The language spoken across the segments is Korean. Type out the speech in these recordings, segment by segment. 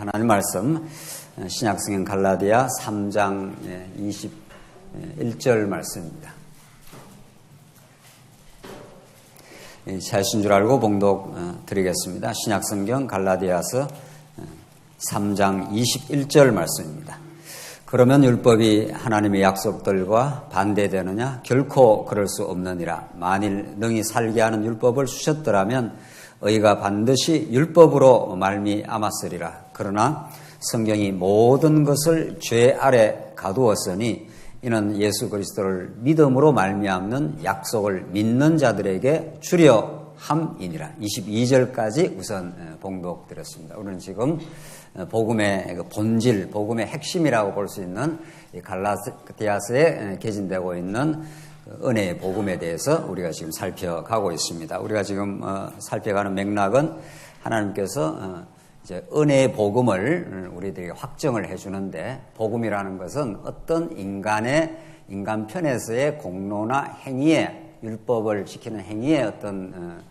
하나님 말씀 신약성경 갈라디아 3장 21절 말씀입니다. 잘하신 줄 알고 봉독 드리겠습니다. 신약성경 갈라디아서 3장 21절 말씀입니다. 그러면 율법이 하나님의 약속들과 반대되느냐? 결코 그럴 수 없느니라. 만일 능히 살게 하는 율법을 주셨더라면 의가 반드시 율법으로 말미암았으리라. 그러나 성경이 모든 것을 죄 아래 가두었으니 이는 예수 그리스도를 믿음으로 말미암는 약속을 믿는 자들에게 주려 함이니라. 22절까지 우선 봉독드렸습니다. 우리는 지금 복음의 본질, 복음의 핵심이라고 볼 수 있는 갈라디아서에 개진되고 있는 은혜의 복음에 대해서 우리가 지금 살펴가고 있습니다. 우리가 지금 살펴가는 맥락은 하나님께서 이제 은혜의 복음을 우리들에게 확정을 해주는데, 복음이라는 것은 어떤 인간 편에서의 공로나 행위에, 율법을 지키는 행위에 어떤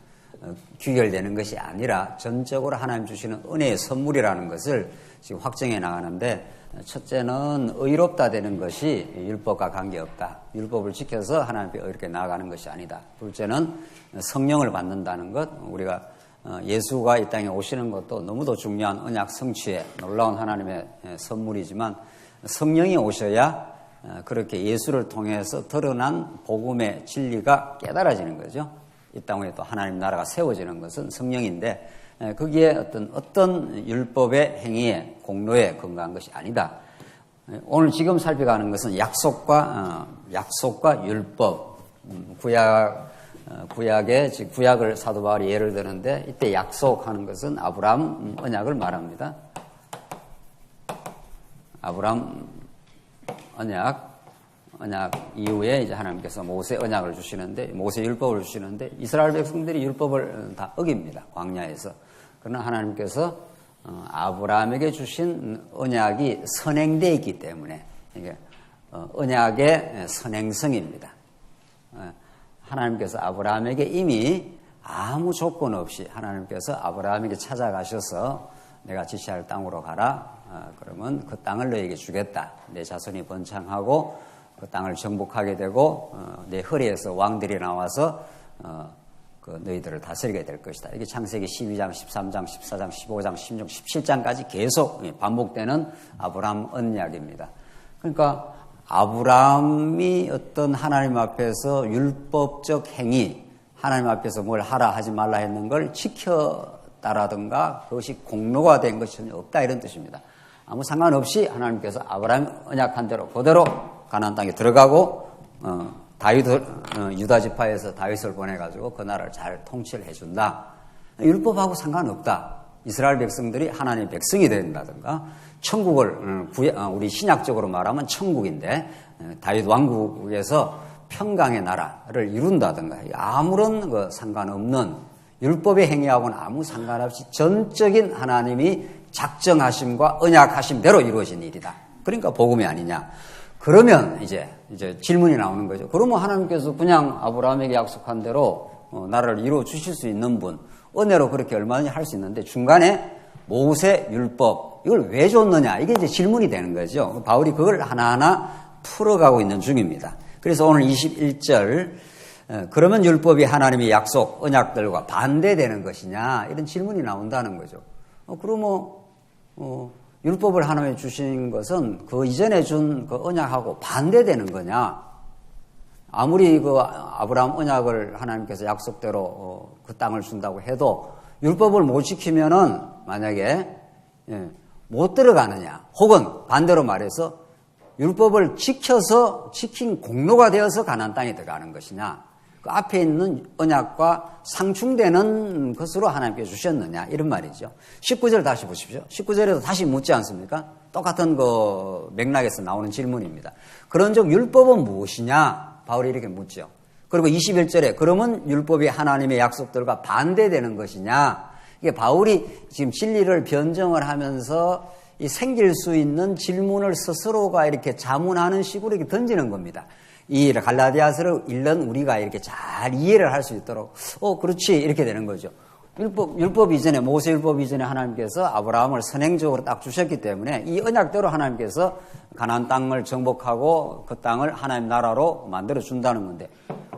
귀결되는 것이 아니라 전적으로 하나님 주시는 은혜의 선물이라는 것을 지금 확정해 나가는데, 첫째는 의롭다 되는 것이 율법과 관계없다. 율법을 지켜서 하나님께 의롭게 나아가는 것이 아니다. 둘째는 성령을 받는다는 것. 우리가 예수가 이 땅에 오시는 것도 너무도 중요한 언약 성취에 놀라운 하나님의 선물이지만, 성령이 오셔야 그렇게 예수를 통해서 드러난 복음의 진리가 깨달아지는 거죠. 이 땅에 또 하나님 나라가 세워지는 것은 성령인데, 거기에 어떤 율법의 행위에, 공로에 근거한 것이 아니다. 오늘 지금 살펴가는 것은 약속과 율법, 구약을 사도 바울이 예를 드는데, 이때 약속하는 것은 아브라함 언약을 말합니다. 아브라함 언약 이후에 이제 하나님께서 모세 언약을 주시는데, 모세 율법을 주시는데, 이스라엘 백성들이 율법을 다 어깁니다. 광야에서. 그러나 하나님께서 아브라함에게 주신 언약이 선행되어 있기 때문에, 이게 언약의 선행성입니다. 하나님께서 아브라함에게 이미 아무 조건 없이 하나님께서 아브라함에게 찾아가셔서 내가 지시할 땅으로 가라. 그러면 그 땅을 너에게 주겠다. 내 자손이 번창하고 그 땅을 정복하게 되고 내 허리에서 왕들이 나와서 그 너희들을 다스리게 될 것이다. 이게 창세기 12장, 13장, 14장, 15장, 16장, 17장까지 계속 반복되는 아브라함 언약입니다. 그러니까 아브라함이 어떤 하나님 앞에서 율법적 행위, 하나님 앞에서 뭘 하라 하지 말라 했는 걸 지켰다라든가 그것이 공로가 된 것이 전혀 없다, 이런 뜻입니다. 아무 상관없이 하나님께서 아브라함 언약한 대로 그대로 가나안 땅에 들어가고 유다 지파에서 다윗을 보내가지고 그 나라를 잘 통치를 해준다. 율법하고 상관없다. 이스라엘 백성들이 하나님의 백성이 된다든가, 천국을 우리 신약적으로 말하면 천국인데 다윗 왕국에서 평강의 나라를 이룬다든가, 아무런 상관없는 율법의 행위하고는 아무 상관없이 전적인 하나님이 작정하심과 언약하심대로 이루어진 일이다. 그러니까 복음이 아니냐. 그러면 이제 질문이 나오는 거죠. 그러면 하나님께서 그냥 아브라함에게 약속한 대로 나라를 이루어 주실 수 있는 분, 은혜로 그렇게 얼마든지 할 수 있는데 중간에 모세 율법, 이걸 왜 줬느냐, 이게 이제 질문이 되는 거죠. 바울이 그걸 하나하나 풀어가고 있는 중입니다. 그래서 오늘 21절, 그러면 율법이 하나님의 약속, 언약들과 반대되는 것이냐, 이런 질문이 나온다는 거죠. 그러면 율법을 하나님이 주신 것은 그 이전에 준 그 언약하고 반대되는 거냐? 아무리 그 아브라함 언약을 하나님께서 약속대로 그 땅을 준다고 해도 율법을 못 지키면은 만약에 못 들어가느냐? 혹은 반대로 말해서 율법을 지킨 공로가 되어서 가나안 땅에 들어가는 것이냐? 그 앞에 있는 언약과 상충되는 것으로 하나님께 주셨느냐, 이런 말이죠. 19절 다시 보십시오. 19절에도 다시 묻지 않습니까? 똑같은 그 맥락에서 나오는 질문입니다. 그런즉 율법은 무엇이냐? 바울이 이렇게 묻죠. 그리고 21절에 그러면 율법이 하나님의 약속들과 반대되는 것이냐? 이게 바울이 지금 진리를 변정을 하면서 이 생길 수 있는 질문을 스스로가 이렇게 자문하는 식으로 이렇게 던지는 겁니다. 이 갈라디아서를 읽는 우리가 이렇게 잘 이해를 할 수 있도록, 그렇지, 이렇게 되는 거죠. 율법 이전에, 모세 율법 이전에 하나님께서 아브라함을 선행적으로 딱 주셨기 때문에 이 언약대로 하나님께서 가나안 땅을 정복하고 그 땅을 하나님 나라로 만들어 준다는 건데,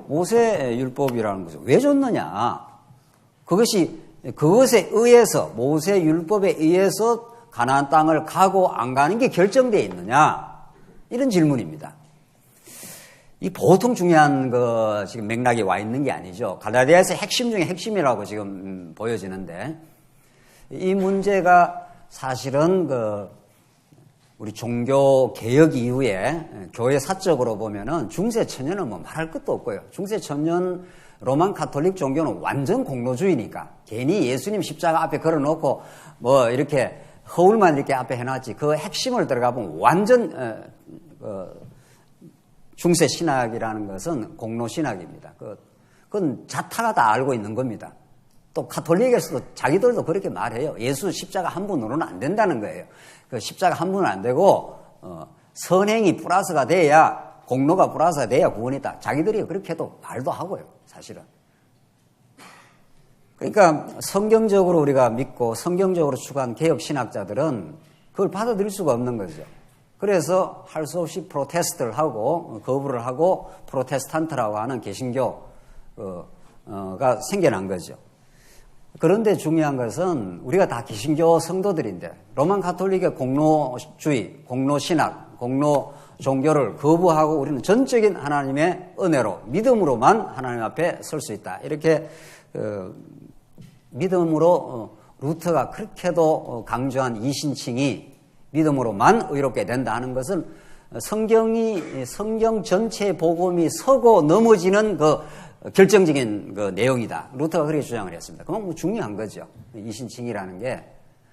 모세 율법이라는 것을 왜 줬느냐? 그것에 의해서, 모세 율법에 의해서 가나안 땅을 가고 안 가는 게 결정되어 있느냐? 이런 질문입니다. 이 보통 중요한 거 지금 맥락이 와 있는 게 아니죠. 갈라디아에서 핵심 중에 핵심이라고 지금 보여지는데, 이 문제가 사실은 우리 종교 개혁 이후에 교회 사적으로 보면은 중세 천년은 뭐 말할 것도 없고요. 중세 천년 로만 가톨릭 종교는 완전 공로주의니까 괜히 예수님 십자가 앞에 걸어놓고 뭐 이렇게 허울만 이렇게 앞에 해놨지, 그 핵심을 들어가 보면 완전 중세 신학이라는 것은 공로 신학입니다. 그건 자타가 다 알고 있는 겁니다. 또 가톨릭에서도 자기들도 그렇게 말해요. 예수 십자가 한 분으로는 안 된다는 거예요. 그 십자가 한 분은 안 되고 선행이 플러스가 돼야, 공로가 플러스가 돼야 구원이다. 자기들이 그렇게도 말도 하고요, 사실은. 그러니까 성경적으로 우리가 믿고 성경적으로 추구한 개혁 신학자들은 그걸 받아들일 수가 없는 거죠. 그래서 할 수 없이 프로테스트를 하고 거부를 하고 프로테스탄트라고 하는 개신교가 생겨난 거죠. 그런데 중요한 것은 우리가 다 개신교 성도들인데 로만 가톨릭의 공로주의, 공로신학, 공로 종교를 거부하고 우리는 전적인 하나님의 은혜로, 믿음으로만 하나님 앞에 설 수 있다. 이렇게 믿음으로 루터가 그렇게도 강조한 이신칭이 믿음으로만 의롭게 된다 하는 것은 성경 전체의 복음이 서고 넘어지는 그 결정적인 그 내용이다. 루터가 그렇게 주장을 했습니다. 그건 중요한 거죠. 이신칭이라는 게.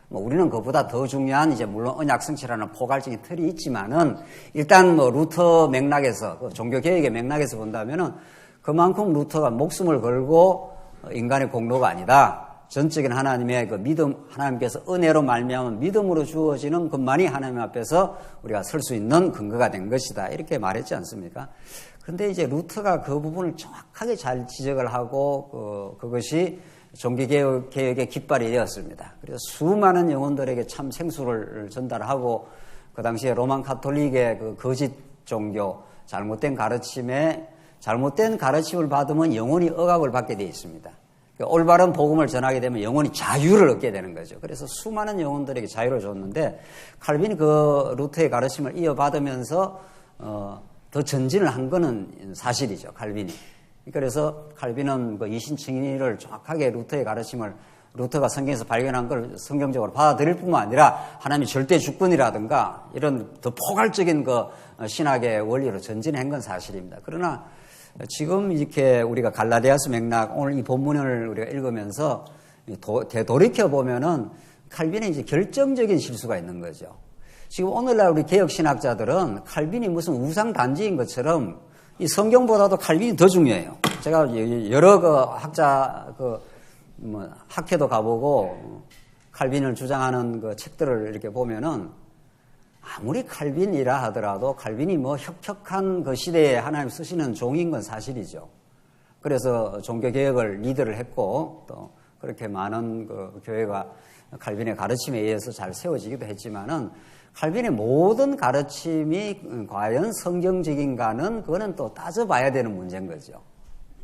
우리는 그보다 더 중요한, 이제 물론 언약 성취라는 포괄적인 틀이 있지만은, 일단 루터 맥락에서, 종교개혁의 맥락에서 본다면은 그만큼 루터가 목숨을 걸고 인간의 공로가 아니다. 전적인 하나님의 그 믿음, 하나님께서 은혜로 말미암은 믿음으로 주어지는 것만이 하나님 앞에서 우리가 설 수 있는 근거가 된 것이다. 이렇게 말했지 않습니까? 근데 이제 루터가 그 부분을 정확하게 잘 지적을 하고, 그것이 종교개혁의 깃발이 되었습니다. 그래서 수많은 영혼들에게 참 생수를 전달하고, 그 당시에 로만 가톨릭의 그 거짓 종교, 잘못된 가르침을 받으면 영혼이 억압을 받게 되어 있습니다. 올바른 복음을 전하게 되면 영혼이 자유를 얻게 되는 거죠. 그래서 수많은 영혼들에게 자유를 줬는데, 칼빈이 그 루터의 가르침을 이어받으면서 더 전진을 한 거는 사실이죠, 칼빈이. 그래서 칼빈은 그 이신칭의를 정확하게 루터의 가르침을, 루터가 성경에서 발견한 걸 성경적으로 받아들일 뿐만 아니라 하나님의 절대 주권이라든가 이런 더 포괄적인 그 신학의 원리로 전진한 건 사실입니다. 그러나 지금 이렇게 우리가 갈라디아서 맥락, 오늘 이 본문을 우리가 읽으면서 되돌이켜 보면은 칼빈의 이제 결정적인 실수가 있는 거죠. 지금 오늘날 우리 개혁 신학자들은 칼빈이 무슨 우상 단지인 것처럼 이 성경보다도 칼빈이 더 중요해요. 제가 여러 그 학자 학회도 가보고 칼빈을 주장하는 그 책들을 이렇게 보면은 아무리 칼빈이라 하더라도 칼빈이 뭐 혁혁한 그 시대에 하나님 쓰시는 종인 건 사실이죠. 그래서 종교개혁을 리드를 했고 또 그렇게 많은 그 교회가 칼빈의 가르침에 의해서 잘 세워지기도 했지만은 칼빈의 모든 가르침이 과연 성경적인가는 그거는 또 따져봐야 되는 문제인 거죠.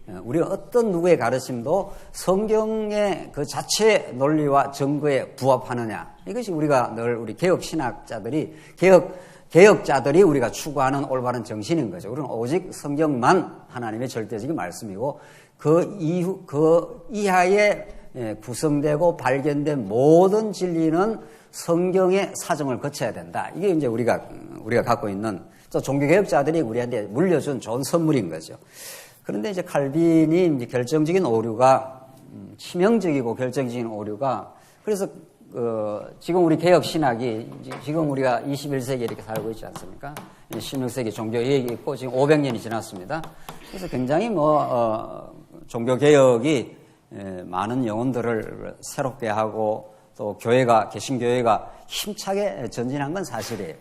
우리가 어떤 누구의 가르침도 성경의 그 자체 논리와 증거에 부합하느냐. 이것이 우리가 늘 우리 개혁 신학자들이, 개혁자들이 우리가 추구하는 올바른 정신인 거죠. 우리는 오직 성경만 하나님의 절대적인 말씀이고 그 이하에 구성되고 발견된 모든 진리는 성경의 사정을 거쳐야 된다. 이게 이제 우리가 갖고 있는, 또 종교개혁자들이 우리한테 물려준 좋은 선물인 거죠. 그런데 이제 칼빈이 이제 결정적인 오류가, 치명적이고 결정적인 오류가, 그래서 지금 우리 개혁 신학이, 지금 우리가 21세기에 이렇게 살고 있지 않습니까? 16세기 종교개혁이 있고 지금 500년이 지났습니다. 그래서 굉장히 종교개혁이 많은 영혼들을 새롭게 하고 또 개신교회가 힘차게 전진한 건 사실이에요.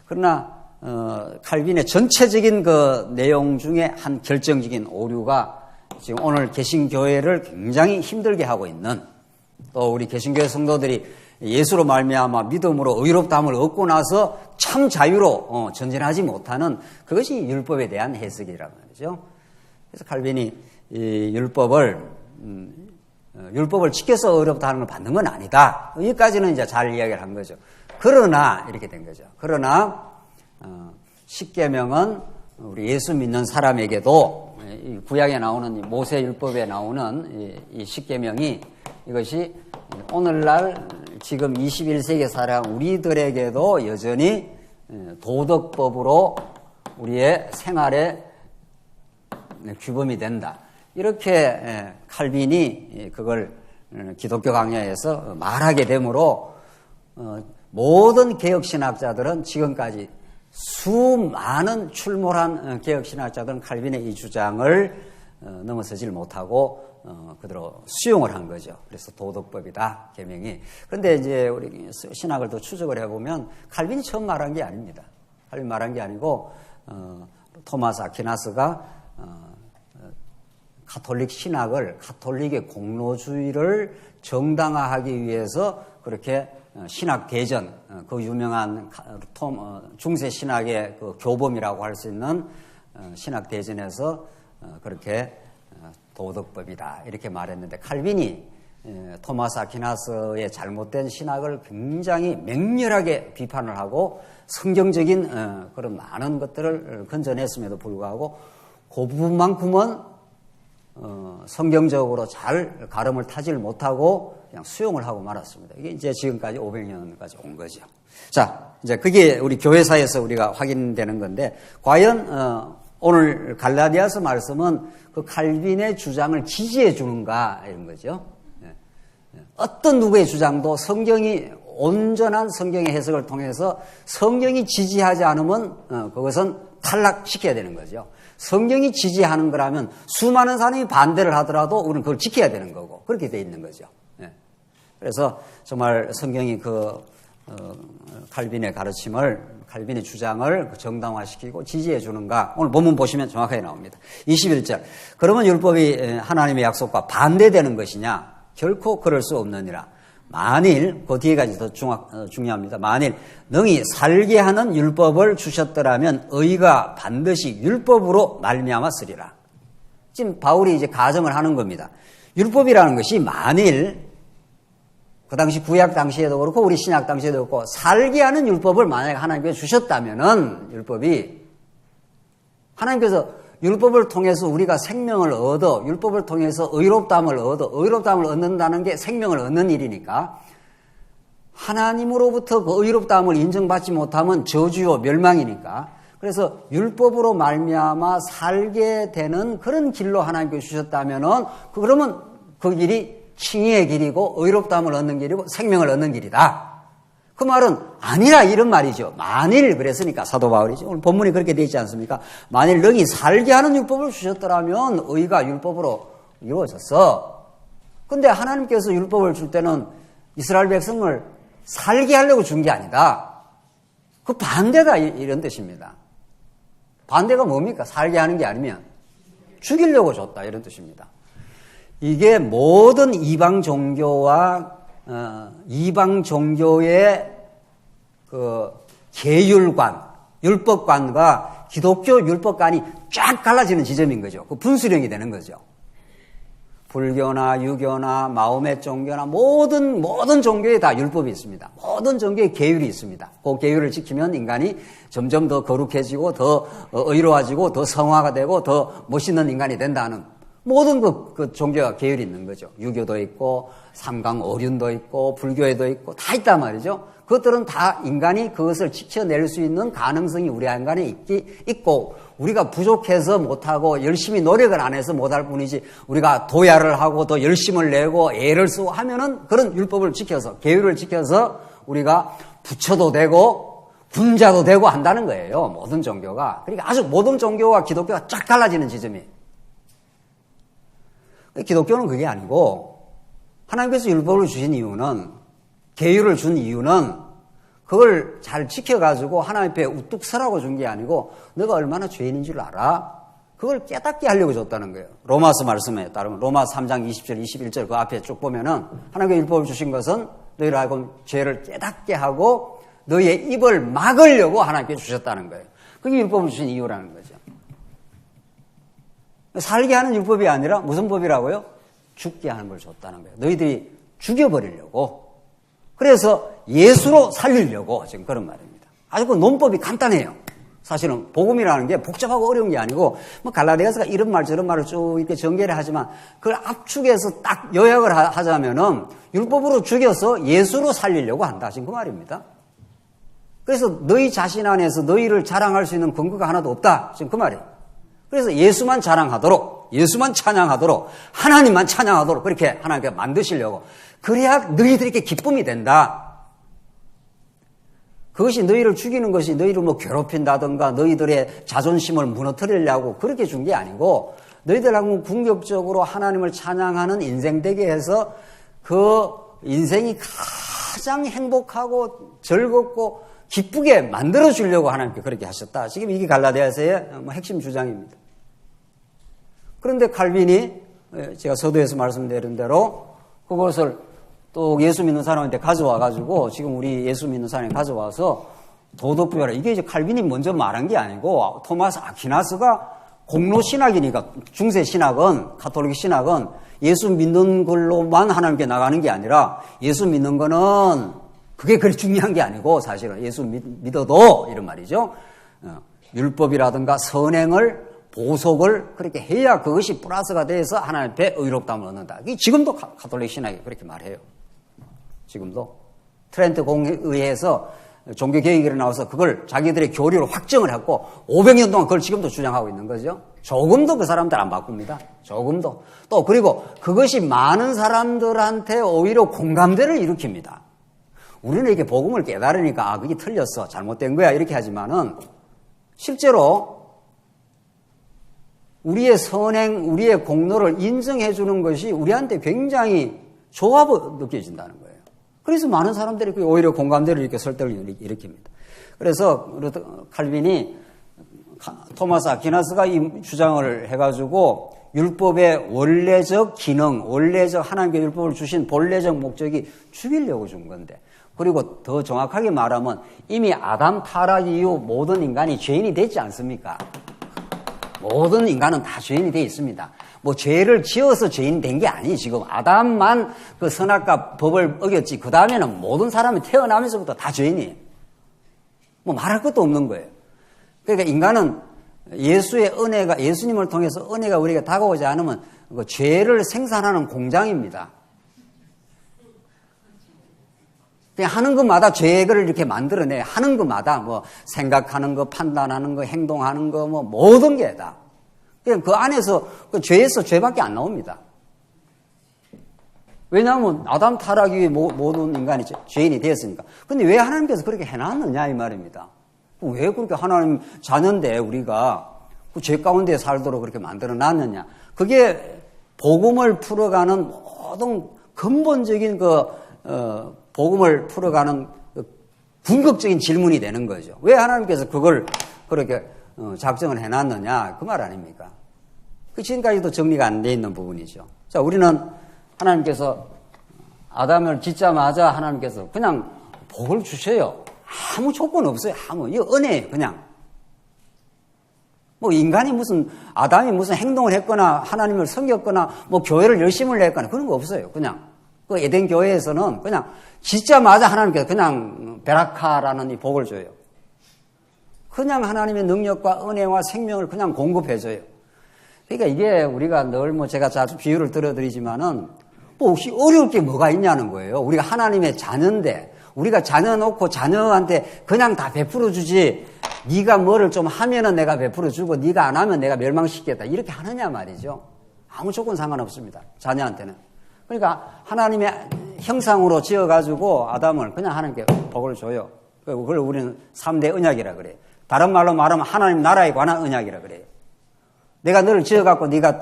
그러나 칼빈의 전체적인 그 내용 중에 한 결정적인 오류가 지금 오늘 개신교회를 굉장히 힘들게 하고 있는, 또 우리 개신교회 성도들이 예수로 말미암아 믿음으로 의롭다함을 얻고 나서 참 자유로 전진하지 못하는 그것이 율법에 대한 해석이라고 말이죠. 그래서 칼빈이 이 율법을 지켜서 의롭다 하는 걸 받는 건 아니다. 여기까지는 이제 잘 이야기를 한 거죠. 그러나 이렇게 된 거죠. 그러나 십계명은 우리 예수 믿는 사람에게도 구약에 나오는 모세 율법에 나오는 이 십계명이 이것이 오늘날 지금 21세기에 살아가는 우리들에게도 여전히 도덕법으로 우리의 생활에 규범이 된다. 이렇게 칼빈이 그걸 기독교 강야에서 말하게 되므로 모든 개혁신학자들은 지금까지 수많은 출몰한 개혁신학자들은 칼빈의 이 주장을 넘어서질 못하고 그대로 수용을 한 거죠. 그래서 도덕법이다, 계명이. 그런데 이제 우리 신학을 더 추적을 해보면 칼빈이 처음 말한 게 아닙니다. 칼빈이 말한 게 아니고 토마스 아퀴나스가 가톨릭 신학을, 가톨릭의 공로주의를 정당화하기 위해서 그렇게 신학 대전, 그 유명한 중세 신학의 그 교범이라고 할 수 있는 신학 대전에서 그렇게 도덕법이다 이렇게 말했는데, 칼빈이 토마스 아퀴나스의 잘못된 신학을 굉장히 맹렬하게 비판을 하고 성경적인 그런 많은 것들을 건져냈음에도 불구하고 그 부분만큼은 성경적으로 잘 가름을 타질 못하고 그냥 수용을 하고 말았습니다. 이게 이제 지금까지 500년까지 온 거죠. 자, 이제 그게 우리 교회사에서 우리가 확인되는 건데, 과연 오늘 갈라디아서 말씀은 그 칼빈의 주장을 지지해 주는가 이런 거죠. 어떤 누구의 주장도 성경이 온전한 성경의 해석을 통해서 성경이 지지하지 않으면 그것은 탈락시켜야 되는 거죠. 성경이 지지하는 거라면 수많은 사람이 반대를 하더라도 우리는 그걸 지켜야 되는 거고, 그렇게 돼 있는 거죠. 그래서 정말 성경이 칼빈의 가르침을, 칼빈의 주장을 정당화시키고 지지해 주는가, 오늘 본문 보시면 정확하게 나옵니다. 21절. 그러면 율법이 하나님의 약속과 반대되는 것이냐? 결코 그럴 수 없느니라. 만일, 그 뒤에까지 더 중요합니다. 만일 능히 살게 하는 율법을 주셨더라면 의가 반드시 율법으로 말미암았으리라. 지금 바울이 이제 가정을 하는 겁니다. 율법이라는 것이 만일 그 당시 구약 당시에도 그렇고 우리 신약 당시에도 그렇고 살게 하는 율법을 만약에 하나님께서 주셨다면은, 율법이 하나님께서 율법을 통해서 우리가 생명을 얻어, 율법을 통해서 의롭다함을 얻어, 의롭다함을 얻는다는 게 생명을 얻는 일이니까, 하나님으로부터 그 의롭다함을 인정받지 못하면 저주요 멸망이니까, 그래서 율법으로 말미암아 살게 되는 그런 길로 하나님께서 주셨다면은, 그러면 그 길이 칭의의 길이고 의롭다함을 얻는 길이고 생명을 얻는 길이다. 그 말은 아니라 이런 말이죠. 만일 그랬으니까 사도 바울이죠. 오늘 본문이 그렇게 되어 있지 않습니까? 만일 너희 살게 하는 율법을 주셨더라면 의가 율법으로 이루어졌어. 근데 하나님께서 율법을 줄 때는 이스라엘 백성을 살게 하려고 준 게 아니다. 그 반대다 이런 뜻입니다. 반대가 뭡니까? 살게 하는 게 아니면 죽이려고 줬다 이런 뜻입니다. 이게 모든 이방 종교와 이방 종교의 그 계율관, 율법관과 기독교 율법관이 쫙 갈라지는 지점인 거죠. 그 분수령이 되는 거죠. 불교나 유교나 마호메 종교나 모든 종교에 다 율법이 있습니다. 모든 종교에 계율이 있습니다. 그 계율을 지키면 인간이 점점 더 거룩해지고 더 의로워지고 더 성화가 되고 더 멋있는 인간이 된다는 모든 그 종교가 계율이 있는 거죠. 유교도 있고 삼강오륜도 있고 불교에도 있고 다 있단 말이죠. 그것들은 다 인간이 그것을 지켜낼 수 있는 가능성이 우리 인간에 있고, 우리가 부족해서 못하고 열심히 노력을 안 해서 못할 뿐이지, 우리가 도야를 하고 더 열심을 내고 애를 쓰고 하면은 그런 율법을 지켜서, 계율을 지켜서 우리가 부처도 되고 군자도 되고 한다는 거예요. 모든 종교가. 그러니까 아주 모든 종교와 기독교가 쫙 갈라지는 지점이에요. 기독교는 그게 아니고, 하나님께서 율법을 주신 이유는, 계율을 준 이유는 그걸 잘 지켜가지고 하나님 앞에 우뚝 서라고 준 게 아니고, 너가 얼마나 죄인인 줄 알아? 그걸 깨닫게 하려고 줬다는 거예요. 로마서 말씀에 따르면 로마 3장 20절, 21절 그 앞에 쭉 보면은 하나님께 율법을 주신 것은 너희를 하여금 죄를 깨닫게 하고 너희의 입을 막으려고 하나님께 주셨다는 거예요. 그게 율법을 주신 이유라는 거죠. 살게 하는 율법이 아니라 무슨 법이라고요? 죽게 하는 걸 줬다는 거예요. 너희들이 죽여버리려고. 그래서 예수로 살리려고 지금 그런 말입니다. 아주 그 논법이 간단해요. 사실은 복음이라는 게 복잡하고 어려운 게 아니고 뭐 갈라디아서가 이런 말 저런 말을 쭉 이렇게 전개를 하지만 그걸 압축해서 딱 요약을 하자면은 율법으로 죽여서 예수로 살리려고 한다. 지금 그 말입니다. 그래서 너희 자신 안에서 너희를 자랑할 수 있는 근거가 하나도 없다. 지금 그 말이에요. 그래서 예수만 자랑하도록, 예수만 찬양하도록, 하나님만 찬양하도록 그렇게 하나님께 만드시려고. 그래야 너희들에게 기쁨이 된다. 그것이 너희를 죽이는 것이 너희를 뭐 괴롭힌다든가 너희들의 자존심을 무너뜨리려고 그렇게 준 게 아니고 너희들하고 궁극적으로 하나님을 찬양하는 인생 되게 해서 그 인생이 가장 행복하고 즐겁고 기쁘게 만들어주려고 하나님께 그렇게 하셨다. 지금 이게 갈라디아서의 핵심 주장입니다. 그런데 칼빈이 제가 서두에서 말씀드린 대로 그것을 또 예수 믿는 사람한테 가져와가지고 지금 우리 예수 믿는 사람이 가져와서 도덕부여라. 이게 이제 칼빈이 먼저 말한 게 아니고 토마스 아퀴나스가 공로 신학이니까 중세 신학은 가톨릭 신학은 예수 믿는 걸로만 하나님께 나가는 게 아니라 예수 믿는 거는 그게 그리 중요한 게 아니고 사실은 예수 믿어도 이런 말이죠. 율법이라든가 선행을 보석을 그렇게 해야 그것이 플러스가 돼서 하나님 앞에 의롭다함을 얻는다. 지금도 가톨릭 신학이 그렇게 말해요. 지금도 트렌트 공의회에서 종교개혁이 일어나서 그걸 자기들의 교리로 확정을 했고 500년 동안 그걸 지금도 주장하고 있는 거죠. 조금도 그 사람들 안 바꿉니다. 조금도. 또 그리고 그것이 많은 사람들한테 오히려 공감대를 일으킵니다. 우리는 이렇게 복음을 깨달으니까 아 그게 틀렸어 잘못된 거야 이렇게 하지만은 실제로 우리의 선행, 우리의 공로를 인정해 주는 것이 우리한테 굉장히 좋아 느껴진다는 거예요. 그래서 많은 사람들이 오히려 공감대를 이렇게 설득을 일으킵니다. 그래서 칼빈이 토마스 아퀴나스가 이 주장을 해가지고 율법의 원래적 기능, 원래적 하나님께 율법을 주신 본래적 목적이 죽이려고 준 건데 그리고 더 정확하게 말하면 이미 아담 타락 이후 모든 인간이 죄인이 되지 않습니까? 모든 인간은 다 죄인이 되어 있습니다. 뭐 죄를 지어서 죄인이 된 게 아니에요. 지금 아담만 그 선악과 법을 어겼지 그 다음에는 모든 사람이 태어나면서부터 다 죄인이에요. 뭐 말할 것도 없는 거예요. 그러니까 인간은 예수의 은혜가 예수님을 통해서 은혜가 우리에게 다가오지 않으면 그 죄를 생산하는 공장입니다. 그냥 하는 것마다 죄를 이렇게 만들어내. 하는 것마다 뭐 생각하는 거, 판단하는 거, 행동하는 거, 뭐 모든 게 다. 그냥 그 안에서 그 죄에서 죄밖에 안 나옵니다. 왜냐하면 아담 타락 이후에 모든 인간이 죄인이 되었으니까. 근데 왜 하나님께서 그렇게 해놨느냐 이 말입니다. 왜 그렇게 하나님 자녀인데 우리가 그 죄 가운데 살도록 그렇게 만들어 놨느냐. 그게 복음을 풀어가는 모든 근본적인 복음을 풀어가는 궁극적인 질문이 되는 거죠. 왜 하나님께서 그걸 그렇게 작정을 해놨느냐 그 말 아닙니까? 그 지금까지도 정리가 안 돼 있는 부분이죠. 자, 우리는 하나님께서 아담을 짓자마자 하나님께서 그냥 복을 주셔요. 아무 조건 없어요. 이 은혜예요. 그냥 뭐 인간이 무슨 아담이 무슨 행동을 했거나 하나님을 섬겼거나 뭐 교회를 열심을 냈거나 그런 거 없어요. 그냥 그 에덴 교회에서는 그냥 짓자마자 하나님께서 그냥 베라카라는 이 복을 줘요. 그냥 하나님의 능력과 은혜와 생명을 그냥 공급해줘요. 그러니까 이게 우리가 늘 뭐 제가 자주 비유를 들어드리지만은 뭐 혹시 어려울 게 뭐가 있냐는 거예요. 우리가 하나님의 자녀인데 우리가 자녀 놓고 자녀한테 그냥 다 베풀어 주지 네가 뭐를 좀 하면은 내가 베풀어 주고 네가 안 하면 내가 멸망시키겠다 이렇게 하느냐 말이죠. 아무 조건 상관없습니다. 자녀한테는. 그러니까 하나님의 형상으로 지어가지고 아담을 그냥 하나님께 복을 줘요. 그걸 우리는 3대 언약이라 그래요. 다른 말로 말하면 하나님 나라에 관한 언약이라 그래요. 내가 너를 지어갖고 네가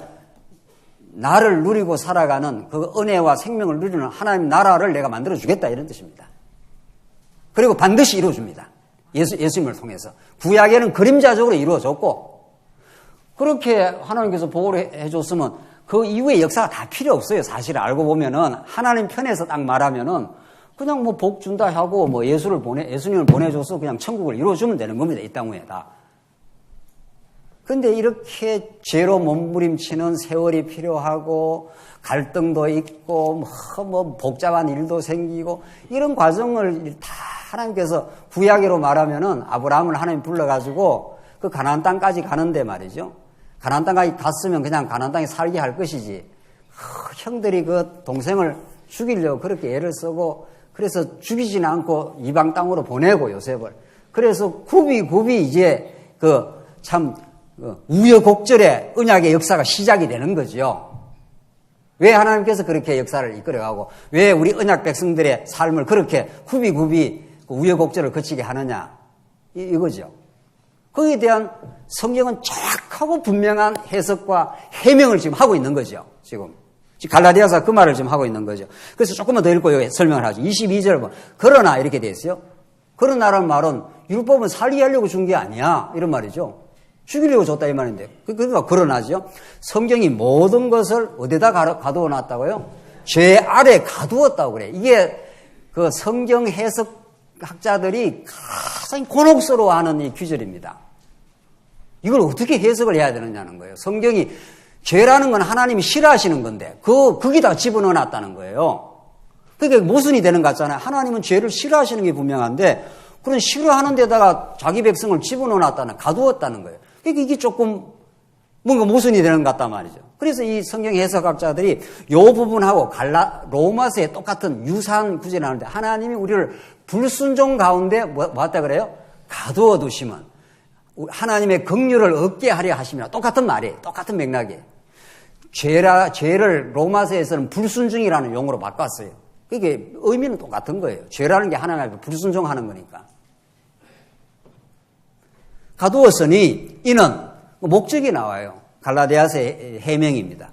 나를 누리고 살아가는 그 은혜와 생명을 누리는 하나님 나라를 내가 만들어주겠다 이런 뜻입니다. 그리고 반드시 이루어줍니다. 예수님을 통해서. 구약에는 그림자적으로 이루어졌고 그렇게 하나님께서 보호를 해줬으면 그 이후의 역사가 다 필요 없어요. 사실 알고 보면은 하나님 편에서 딱 말하면은 그냥 뭐 복 준다 하고 뭐 예수님을 보내줘서 그냥 천국을 이루어주면 되는 겁니다. 이 땅 위에 다. 근데 이렇게 죄로 몸부림치는 세월이 필요하고 갈등도 있고 뭐 복잡한 일도 생기고 이런 과정을 다 하나님께서 구약으로 말하면은 아브라함을 하나님 불러가지고 그 가나안 땅까지 가는데 말이죠. 가나안 땅까지 갔으면 그냥 가나안 땅에 살게 할 것이지. 형들이 그 동생을 죽이려고 그렇게 애를 쓰고 그래서 죽이지는 않고 이방 땅으로 보내고 요셉을. 그래서 굽이 이제 참 우여곡절의 언약의 역사가 시작이 되는 거죠. 왜 하나님께서 그렇게 역사를 이끌어가고 왜 우리 언약 백성들의 삶을 그렇게 굽이 우여곡절을 거치게 하느냐 이거죠. 거기에 대한 성경은 정확하고 분명한 해석과 해명을 지금 하고 있는 거죠. 지금 갈라디아서 그 말을 지금 하고 있는 거죠. 그래서 조금만 더 읽고 여기 설명을 하죠. 22절 보면 그러나 이렇게 돼 있어요. 그러나라는 말은 율법은 살게 하려고 준 게 아니야 이런 말이죠. 죽이려고 줬다 이 말인데 그러니까 그러나죠. 성경이 모든 것을 어디다 가두어 놨다고요? 죄 아래 가두었다고 그래. 이게 그 성경 해석학자들이 가장 곤혹스러워하는 이 규절입니다. 이걸 어떻게 해석을 해야 되느냐는 거예요. 성경이 죄라는 건 하나님이 싫어하시는 건데 거기다 집어넣어 놨다는 거예요. 그러니까 모순이 되는 것 같잖아요. 하나님은 죄를 싫어하시는 게 분명한데 그런 싫어하는 데다가 자기 백성을 집어넣어 놨다는 가두었다는 거예요. 그러니까 이게 조금 뭔가 모순이 되는 것 같단 말이죠. 그래서 이 성경 해석학자들이 이 부분하고 로마서에 똑같은 유사한 구절을 하는데 하나님이 우리를 불순종 가운데 뭐 했다 그래요? 가두어 두시면 하나님의 긍휼을 얻게 하려 하시면 똑같은 말이에요. 똑같은 맥락이에요. 죄를 로마서에서는 불순종이라는 용어로 바꿨어요. 그게 의미는 똑같은 거예요. 죄라는 게 하나님 앞에 불순종하는 거니까. 가두었으니 이는 목적이 나와요. 갈라디아서의 해명입니다.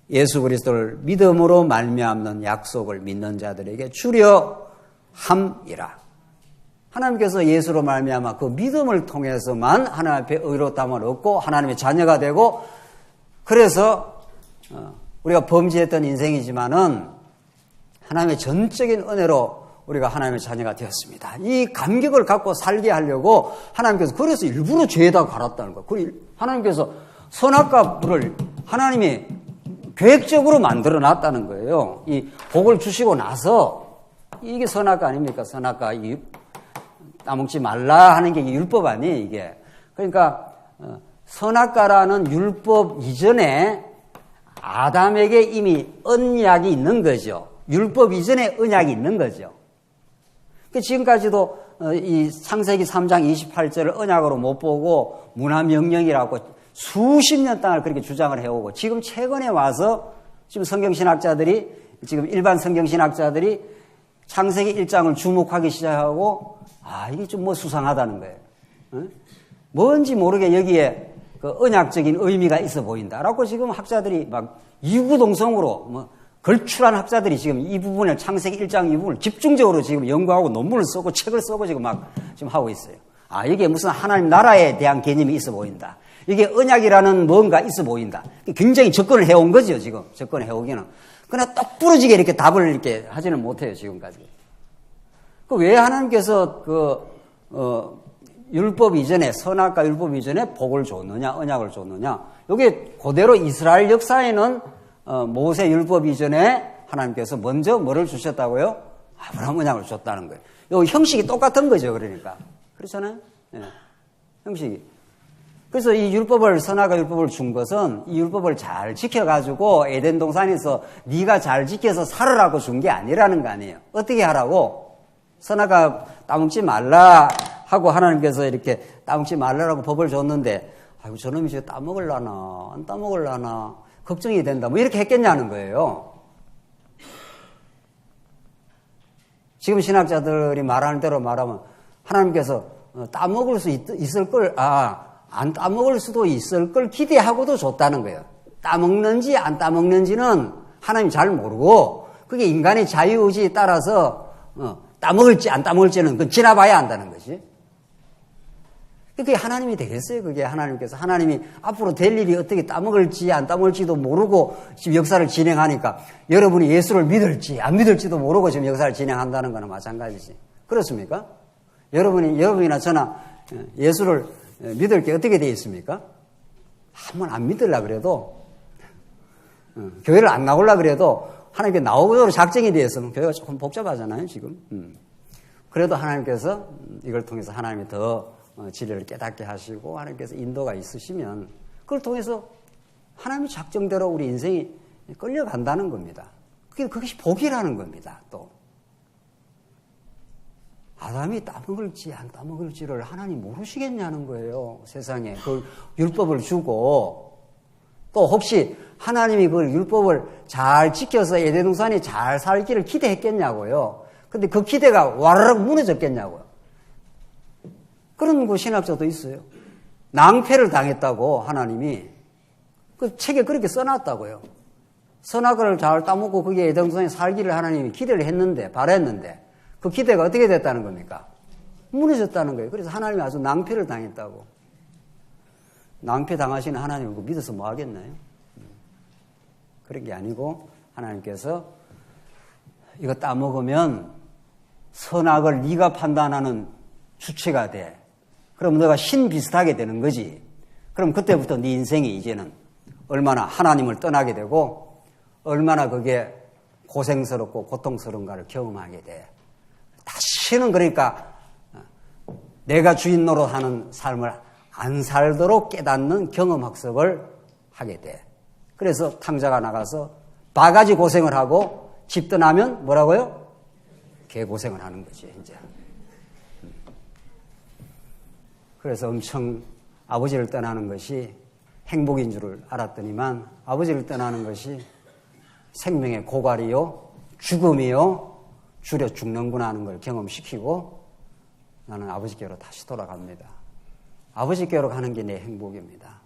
예수 그리스도를 믿음으로 말미암는 약속을 믿는 자들에게 주려 함이라. 하나님께서 예수로 말미암아 그 믿음을 통해서만 하나님 앞에 의롭다함을 얻고 하나님의 자녀가 되고 그래서 우리가 범죄했던 인생이지만은 하나님의 전적인 은혜로 우리가 하나님의 자녀가 되었습니다. 이 감격을 갖고 살게 하려고 하나님께서 그래서 일부러 죄에다 갈았다는 거예요. 하나님께서 선악과 불을 하나님이 계획적으로 만들어 놨다는 거예요. 이 복을 주시고 나서 이게 선악과 아닙니까? 선악과 따먹지 말라 하는 게 율법 아니에요, 이게. 그러니까 선악과라는 율법 이전에 아담에게 이미 언약이 있는 거죠. 율법 이전에 언약이 있는 거죠. 지금까지도 이 창세기 3장 28절을 언약으로 못 보고 문화명령이라고 수십 년 동안 그렇게 주장을 해오고 지금 최근에 와서 지금 성경신학자들이 지금 일반 성경신학자들이 창세기 1장을 주목하기 시작하고 이게 좀 뭐 수상하다는 거예요. 뭔지 모르게 여기에 그 언약적인 의미가 있어 보인다라고 지금 학자들이 막 이구동성으로 걸출한 학자들이 지금 이 부분을 창세기 1장 이 부분을 집중적으로 지금 연구하고 논문을 쓰고 책을 쓰고 지금 하고 있어요. 이게 무슨 하나님 나라에 대한 개념이 있어 보인다. 이게 언약이라는 뭔가 있어 보인다. 굉장히 접근을 해온 거죠, 지금. 접근을 해오기는. 그러나 똑부러지게 이렇게 답을 이렇게 하지는 못해요, 지금까지. 왜 하나님께서 율법 이전에, 선악과 율법 이전에 복을 줬느냐, 언약을 줬느냐. 이게 그대로 이스라엘 역사에는 모세 율법 이전에 하나님께서 먼저 뭐를 주셨다고요? 아브라함 언약을 줬다는 거예요. 이 형식이 똑같은 거죠, 그러니까. 그렇잖아요? 네. 형식이. 그래서 이 율법을, 선악과 율법을 준 것은 이 율법을 잘 지켜가지고 에덴 동산에서 네가 잘 지켜서 살으라고 준 게 아니라는 거 아니에요. 어떻게 하라고? 선악과 따먹지 말라 하고 하나님께서 이렇게 따먹지 말라라고 법을 줬는데 저놈이 지금 따먹으려나 안 따먹으려나 걱정이 된다 뭐 이렇게 했겠냐는 거예요. 지금 신학자들이 말하는 대로 말하면 하나님께서 따먹을 수 있을 걸 안 따먹을 수도 있을 걸 기대하고도 줬다는 거예요. 따먹는지 안 따먹는지는 하나님 잘 모르고 그게 인간의 자유의지에 따라서 따먹을지 안 따먹을지는 그건 지나봐야 한다는 거지. 그게 하나님이 되겠어요? 그게 하나님께서 하나님이 앞으로 될 일이 어떻게 따먹을지 안 따먹을지도 모르고 지금 역사를 진행하니까 여러분이 예수를 믿을지 안 믿을지도 모르고 지금 역사를 진행한다는 거는 마찬가지지. 그렇습니까? 여러분이나 저나 예수를 믿을 게 어떻게 되어 있습니까? 한번 안 믿으려고 그래도 교회를 안 나오려고 그래도 하나님께 나오도록 작정이 되어 있으면 교회가 조금 복잡하잖아요, 지금. 그래도 하나님께서 이걸 통해서 하나님이 더 진리를 깨닫게 하시고 하나님께서 인도가 있으시면 그걸 통해서 하나님의 작정대로 우리 인생이 끌려간다는 겁니다. 그것이 복이라는 겁니다. 또 아담이 따먹을지 안 따먹을지를 하나님 모르시겠냐는 거예요. 세상에 그 율법을 주고 또 혹시 하나님이 그 율법을 잘 지켜서 에덴 동산이 잘 살기를 기대했겠냐고요. 근데 그 기대가 와르르 무너졌겠냐고요. 그런 그 신학자도 있어요. 낭패를 당했다고 하나님이 그 책에 그렇게 써놨다고요. 선악을 잘 따먹고 거기에 에덴 동산에 살기를 하나님이 기대를 했는데 바랬는데 그 기대가 어떻게 됐다는 겁니까? 무너졌다는 거예요. 그래서 하나님이 아주 낭패를 당했다고. 낭패 당하시는 하나님을 믿어서 뭐 하겠나요? 그런 게 아니고 하나님께서 이거 따먹으면 선악을 네가 판단하는 주체가 돼. 그럼 너가 신 비슷하게 되는 거지. 그럼 그때부터 네 인생이 이제는 얼마나 하나님을 떠나게 되고 얼마나 그게 고생스럽고 고통스러운가를 경험하게 돼. 다시는 그러니까 내가 주인 노릇하는 삶을 안 살도록 깨닫는 경험학습을 하게 돼. 그래서 탕자가 나가서 바가지 고생을 하고 집 떠나면 뭐라고요? 개고생을 하는 거지, 이제. 그래서 엄청 아버지를 떠나는 것이 행복인 줄을 알았더니만 아버지를 떠나는 것이 생명의 고갈이요, 죽음이요, 줄여 죽는구나 하는 걸 경험시키고 나는 아버지께로 다시 돌아갑니다. 아버지께로 가는 게 내 행복입니다.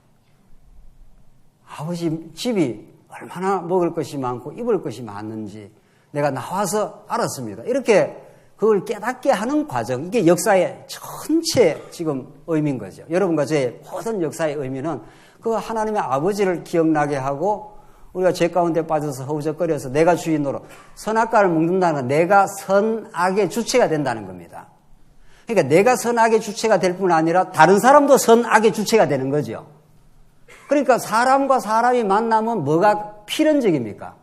아버지 집이 얼마나 먹을 것이 많고 입을 것이 많은지 내가 나와서 알았습니다. 이렇게 그걸 깨닫게 하는 과정, 이게 역사의 전체 지금 의미인 거죠. 여러분과 저의 모든 역사의 의미는 그 하나님의 아버지를 기억나게 하고 우리가 죄 가운데 빠져서 허우적거려서 내가 주인 노릇, 선악과를 먹는다는 건 내가 선악의 주체가 된다는 겁니다. 그러니까 내가 선악의 주체가 될 뿐 아니라 다른 사람도 선악의 주체가 되는 거죠. 그러니까 사람과 사람이 만나면 뭐가 필연적입니까?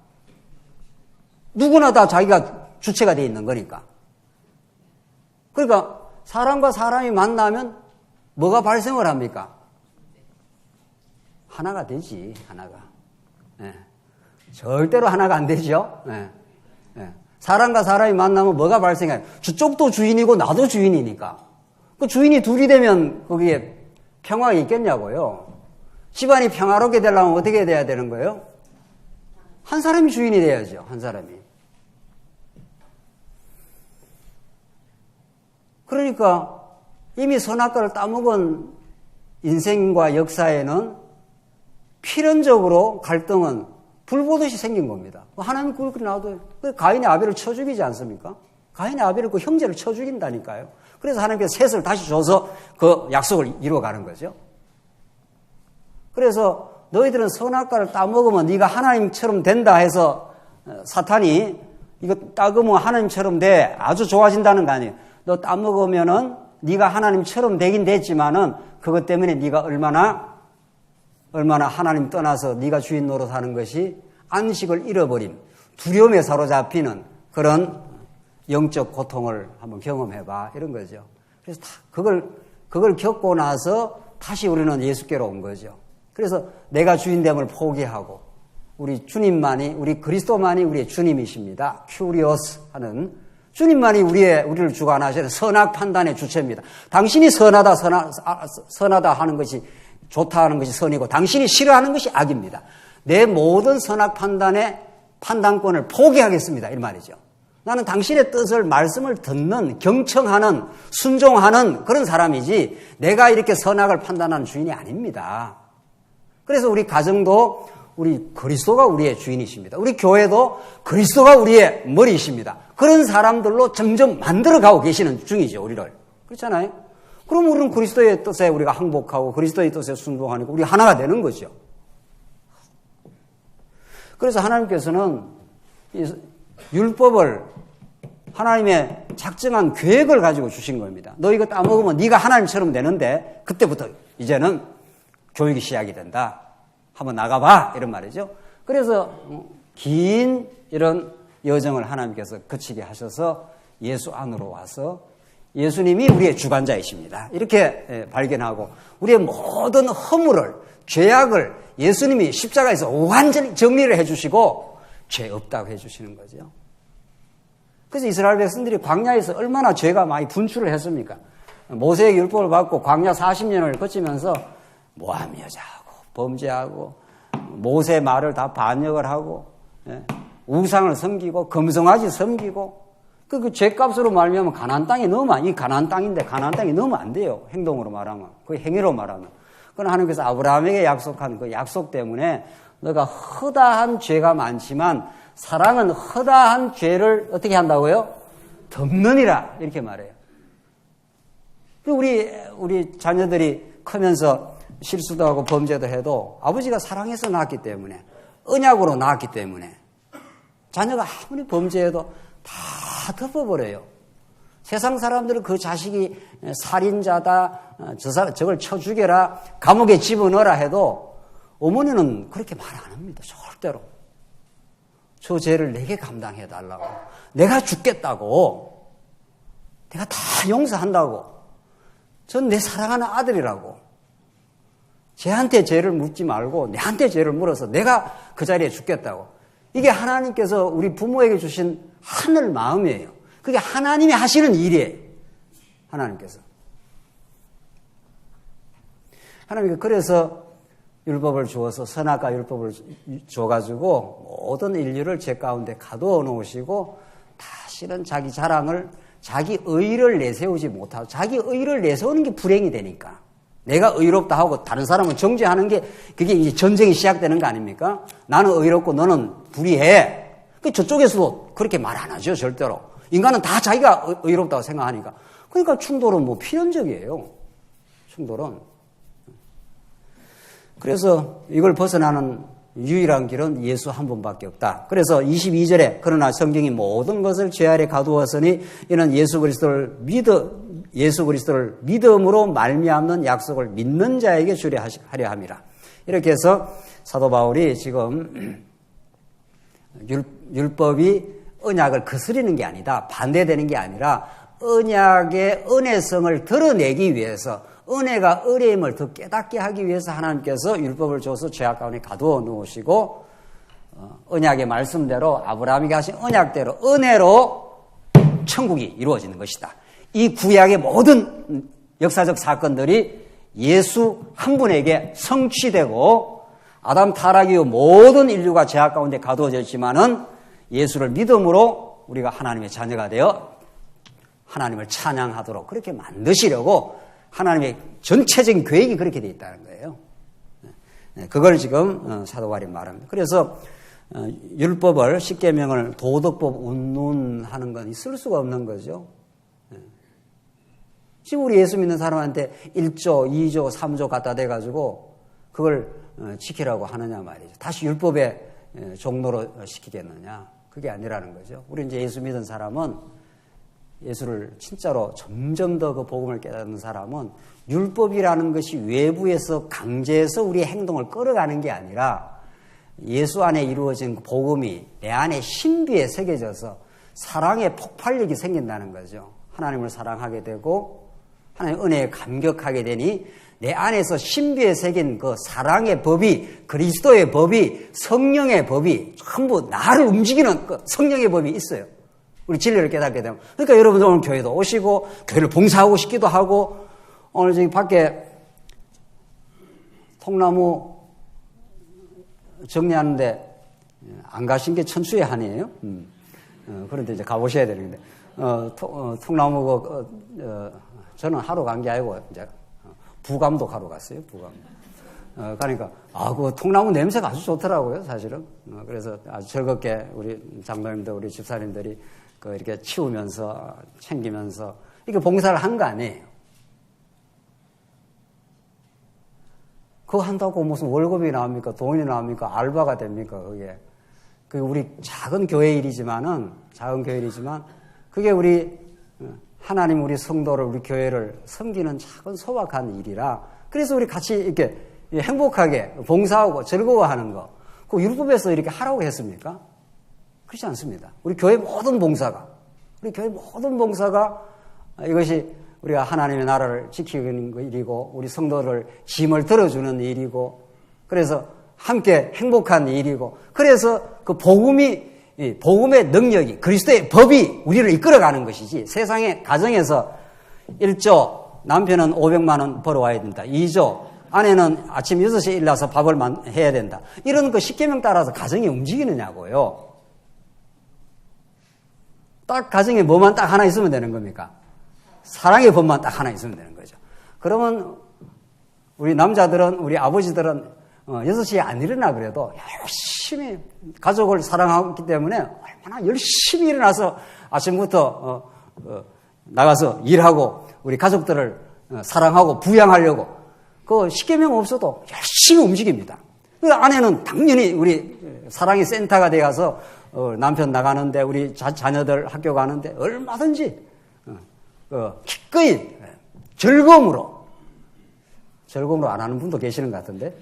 누구나 다 자기가 주체가 되어 있는 거니까. 그러니까 사람과 사람이 만나면 뭐가 발생을 합니까? 하나가 되지, 하나가. 네. 절대로 하나가 안 되죠. 네. 네. 사람과 사람이 만나면 뭐가 발생해요? 저쪽도 주인이고 나도 주인이니까. 그 주인이 둘이 되면 거기에 평화가 있겠냐고요. 집안이 평화롭게 되려면 어떻게 돼야 되는 거예요? 한 사람이 주인이 돼야죠. 한 사람이. 그러니까 이미 선악과를 따먹은 인생과 역사에는 필연적으로 갈등은 불보듯이 생긴 겁니다. 하나님 그렇게 놔둬요. 가인의 아벨을 쳐 죽이지 않습니까? 가인의 아벨을 그 형제를 쳐 죽인다니까요. 그래서 하나님께서 셋을 다시 줘서 그 약속을 이루어가는 거죠. 그래서 너희들은 선악과를 따먹으면 네가 하나님처럼 된다 해서 사탄이 이거 따먹으면 하나님처럼 돼. 아주 좋아진다는 거 아니에요. 너 따먹으면은 네가 하나님처럼 되긴 됐지만은 그것 때문에 네가 얼마나 하나님 떠나서 네가 주인 노릇하는 것이 안식을 잃어버림, 두려움에 사로잡히는 그런 영적 고통을 한번 경험해봐 이런 거죠. 그래서 그걸 겪고 나서 다시 우리는 예수께로 온 거죠. 그래서 내가 주인됨을 포기하고 우리 주님만이, 우리 그리스도만이 우리의 주님이십니다. 큐리오스 하는 주님만이 우리를 주관하시는 선악 판단의 주체입니다. 당신이 선하다 하는 것이 좋다 하는 것이 선이고 당신이 싫어하는 것이 악입니다. 내 모든 선악 판단의 판단권을 포기하겠습니다. 이 말이죠. 나는 당신의 뜻을, 말씀을 듣는, 경청하는, 순종하는 그런 사람이지 내가 이렇게 선악을 판단하는 주인이 아닙니다. 그래서 우리 가정도 우리 그리스도가 우리의 주인이십니다. 우리 교회도 그리스도가 우리의 머리이십니다. 그런 사람들로 점점 만들어가고 계시는 중이죠, 우리를. 그렇잖아요? 그럼 우리는 그리스도의 뜻에 우리가 항복하고 그리스도의 뜻에 순종하니까 우리 하나가 되는 거죠. 그래서 하나님께서는 이 율법을 하나님의 작정한 계획을 가지고 주신 겁니다. 너 이거 따먹으면 네가 하나님처럼 되는데 그때부터 이제는 교육이 시작이 된다. 한번 나가봐 이런 말이죠. 그래서 긴 이런 여정을 하나님께서 거치게 하셔서 예수 안으로 와서 예수님이 우리의 주관자이십니다. 이렇게 발견하고 우리의 모든 허물을 죄악을 예수님이 십자가에서 완전히 정리를 해주시고 죄 없다고 해주시는 거죠. 그래서 이스라엘 백성들이 광야에서 얼마나 죄가 많이 분출을 했습니까? 모세의 율법을 받고 광야 40년을 거치면서 모함 여자하고 범죄하고 모세 말을 다 반역을 하고 우상을 섬기고 금송아지 섬기고 그 죄값으로 말미암아 가나안 땅에 넣으면 이 가나안 땅인데 가나안 땅에 넣으면 안 돼요. 행동으로 말하면 그 행위로 말하면. 그러나 하나님께서 아브라함에게 약속한 그 약속 때문에 너가 허다한 죄가 많지만 사랑은 허다한 죄를 어떻게 한다고요? 덮느니라 이렇게 말해요. 우리 자녀들이 크면서 실수도 하고 범죄도 해도 아버지가 사랑해서 낳았기 때문에 언약으로 낳았기 때문에 자녀가 아무리 범죄해도 다 덮어버려요. 세상 사람들은 그 자식이 살인자다, 저걸 쳐 죽여라, 감옥에 집어넣어라 해도 어머니는 그렇게 말 안 합니다. 절대로. 저 죄를 내게 감당해달라고. 내가 죽겠다고. 내가 다 용서한다고. 전 내 사랑하는 아들이라고. 쟤한테 죄를 묻지 말고 내한테 죄를 물어서 내가 그 자리에 죽겠다고. 이게 하나님께서 우리 부모에게 주신 하늘 마음이에요. 그게 하나님이 하시는 일이에요. 하나님께서. 하나님께서 그래서 율법을 주어서 선악과 율법을 줘가지고 모든 인류를 죄 가운데 가두어 놓으시고 다시는 자기 자랑을 자기 의를 내세우지 못하고 자기 의를 내세우는 게 불행이 되니까 내가 의롭다 하고 다른 사람은 정죄하는 게 그게 이제 전쟁이 시작되는 거 아닙니까? 나는 의롭고 너는 불의해. 저쪽에서도 그렇게 말 안 하죠. 절대로. 인간은 다 자기가 의롭다고 생각하니까. 그러니까 충돌은 뭐 필연적이에요. 충돌은. 그래서 이걸 벗어나는 유일한 길은 예수 한 분밖에 없다. 그래서 22절에 그러나 성경이 모든 것을 죄 아래 가두었으니 이는 예수 그리스도를 믿음으로 말미암는 약속을 믿는 자에게 주려 하려 함이라. 이렇게 해서 사도 바울이 지금 율법이 언약을 거스리는 게 아니다. 반대되는 게 아니라 언약의 은혜성을 드러내기 위해서 은혜가 의뢰임을 더 깨닫게 하기 위해서 하나님께서 율법을 줘서 죄악 가운데 가두어 놓으시고 언약의 말씀대로 아브라함이 하신 언약대로 은혜로 천국이 이루어지는 것이다. 이 구약의 모든 역사적 사건들이 예수 한 분에게 성취되고 아담 타락 이후 모든 인류가 죄악 가운데 가두어져 있지만은 예수를 믿음으로 우리가 하나님의 자녀가 되어 하나님을 찬양하도록 그렇게 만드시려고 하나님의 전체적인 계획이 그렇게 되어 있다는 거예요. 그걸 지금 사도 바울이 말합니다. 그래서 율법을 십계명을 도덕법 운운하는 건 있을 수가 없는 거죠. 지금 우리 예수 믿는 사람한테 1조, 2조, 3조 갖다 대가지고 그걸 지키라고 하느냐 말이죠. 다시 율법의 종로로 시키겠느냐. 그게 아니라는 거죠. 우리 이제 예수 믿은 사람은 예수를 진짜로 점점 더 그 복음을 깨닫는 사람은 율법이라는 것이 외부에서 강제해서 우리의 행동을 끌어가는 게 아니라 예수 안에 이루어진 복음이 내 안에 신비에 새겨져서 사랑의 폭발력이 생긴다는 거죠. 하나님을 사랑하게 되고 하나님 은혜에 감격하게 되니 내 안에서 신비에 새긴 그 사랑의 법이 그리스도의 법이 성령의 법이 전부 나를 움직이는 그 성령의 법이 있어요. 우리 진리를 깨닫게 되면. 그러니까 여러분들 오늘 교회도 오시고 교회를 봉사하고 싶기도 하고 오늘 저기 밖에 통나무 정리하는데 안 가신 게 천수의 한이에요. 그런데 이제 가보셔야 되는데 통나무 저는 하러 간 게 아니고 이제 부감독 하러 갔어요. 부감독. 그러니까 그 통나무 냄새가 아주 좋더라고요. 사실은. 그래서 아주 즐겁게 우리 장로님들 우리 집사님들이 이렇게 치우면서 챙기면서 이렇게 봉사를 한 거 아니에요. 그거 한다고 무슨 월급이 나옵니까? 돈이 나옵니까? 알바가 됩니까? 그게. 그 우리 작은 교회 일이지만, 그게 우리 하나님, 우리 성도를, 우리 교회를 섬기는 작은 소박한 일이라, 그래서 우리 같이 이렇게 행복하게 봉사하고 즐거워하는 거, 그 율법에서 이렇게 하라고 했습니까? 그렇지 않습니다. 우리 교회 모든 봉사가 이것이 우리가 하나님의 나라를 지키는 일이고, 우리 성도를 짐을 들어주는 일이고, 그래서 함께 행복한 일이고, 그래서 그 복음의 능력이, 그리스도의 법이 우리를 이끌어가는 것이지, 세상의 가정에서 1조, 남편은 500만 원 벌어와야 된다. 2조, 아내는 아침 6시에 일어나서 밥을 해야 된다. 이런 그 십계명 따라서 가정이 움직이느냐고요. 딱 가정에 뭐만 딱 하나 있으면 되는 겁니까? 사랑의 법만 딱 하나 있으면 되는 거죠. 그러면 우리 남자들은, 우리 아버지들은 6시에 안 일어나 그래도 열심히 가족을 사랑하기 때문에 얼마나 열심히 일어나서 아침부터 나가서 일하고 우리 가족들을 사랑하고 부양하려고 그 십계명 없어도 열심히 움직입니다. 그 아내는 당연히 우리 사랑의 센터가 되어서 남편 나가는데, 우리 자녀들 학교 가는데 얼마든지 기꺼이 즐거움으로 안 하는 분도 계시는 것 같은데,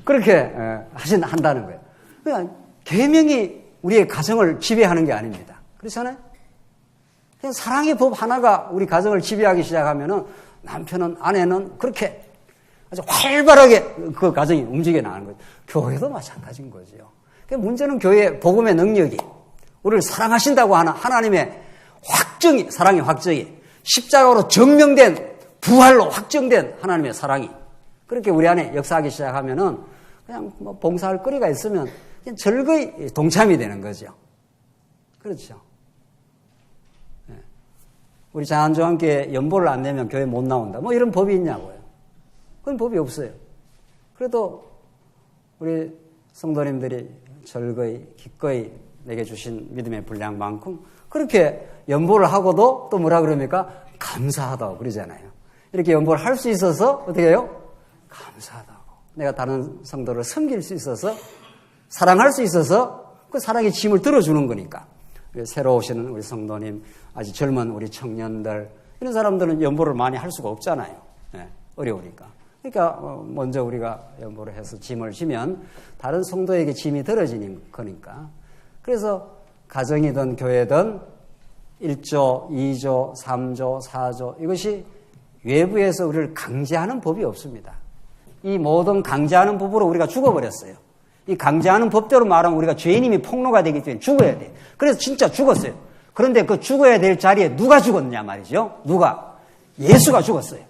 그렇게 한다는 거예요. 그러니까 계명이 우리의 가정을 지배하는 게 아닙니다. 그렇잖아요? 그냥 사랑의 법 하나가 우리 가정을 지배하기 시작하면은 남편은, 아내는 그렇게 아주 활발하게 그 가정이 움직여 나가는 거죠. 교회도 마찬가지인 거죠. 문제는 교회의 복음의 능력이, 우리를 사랑하신다고 하는 하나님의 확정이, 사랑의 확정이, 십자가로 증명된, 부활로 확정된 하나님의 사랑이 그렇게 우리 안에 역사하기 시작하면은 그냥 뭐 봉사할 거리가 있으면 그냥 즐거이 동참이 되는 거죠. 그렇죠. 우리 장안조함께 연보를 안 내면 교회 못 나온다. 뭐 이런 법이 있냐고요. 그런 법이 없어요. 그래도 우리 성도님들이 즐거이, 기꺼이 내게 주신 믿음의 분량만큼 그렇게 연보를 하고도 또 뭐라 그럽니까? 감사하다고 그러잖아요. 이렇게 연보를 할 수 있어서 어떻게 해요? 감사하다고. 내가 다른 성도를 섬길 수 있어서, 사랑할 수 있어서 그 사랑의 짐을 들어주는 거니까. 새로 오시는 우리 성도님, 아주 젊은 우리 청년들, 이런 사람들은 연보를 많이 할 수가 없잖아요. 어려우니까. 그러니까 먼저 우리가 연보를 해서 짐을 지면 다른 성도에게 짐이 들어지는 거니까. 그래서 가정이든 교회든 1조, 2조, 3조, 4조 이것이 외부에서 우리를 강제하는 법이 없습니다. 이 모든 강제하는 법으로 우리가 죽어버렸어요. 이 강제하는 법대로 말하면 우리가 죄인임이 폭로가 되기 때문에 죽어야 돼. 그래서 진짜 죽었어요. 그런데 그 죽어야 될 자리에 누가 죽었냐 말이죠. 누가? 예수가 죽었어요.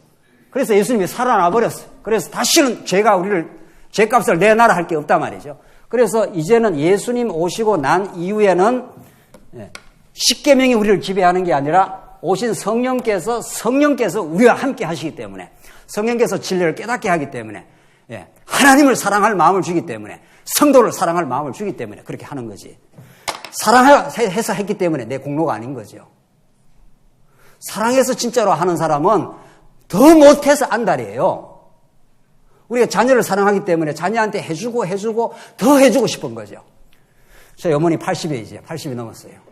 그래서 예수님이 살아나 버렸어요. 그래서 다시는 죄값을 내놔라 할 게 없단 말이죠. 그래서 이제는 예수님 오시고 난 이후에는 십계명이 우리를 지배하는 게 아니라 오신 성령께서 우리와 함께 하시기 때문에, 성령께서 진리를 깨닫게 하기 때문에, 하나님을 사랑할 마음을 주기 때문에, 성도를 사랑할 마음을 주기 때문에 그렇게 하는 거지. 사랑해서 했기 때문에 내 공로가 아닌 거죠. 사랑해서 진짜로 하는 사람은 더 못해서 안달이에요. 우리가 자녀를 사랑하기 때문에 자녀한테 해주고 더 해주고 싶은 거죠. 저희 어머니 80에 이제 80이 넘었어요.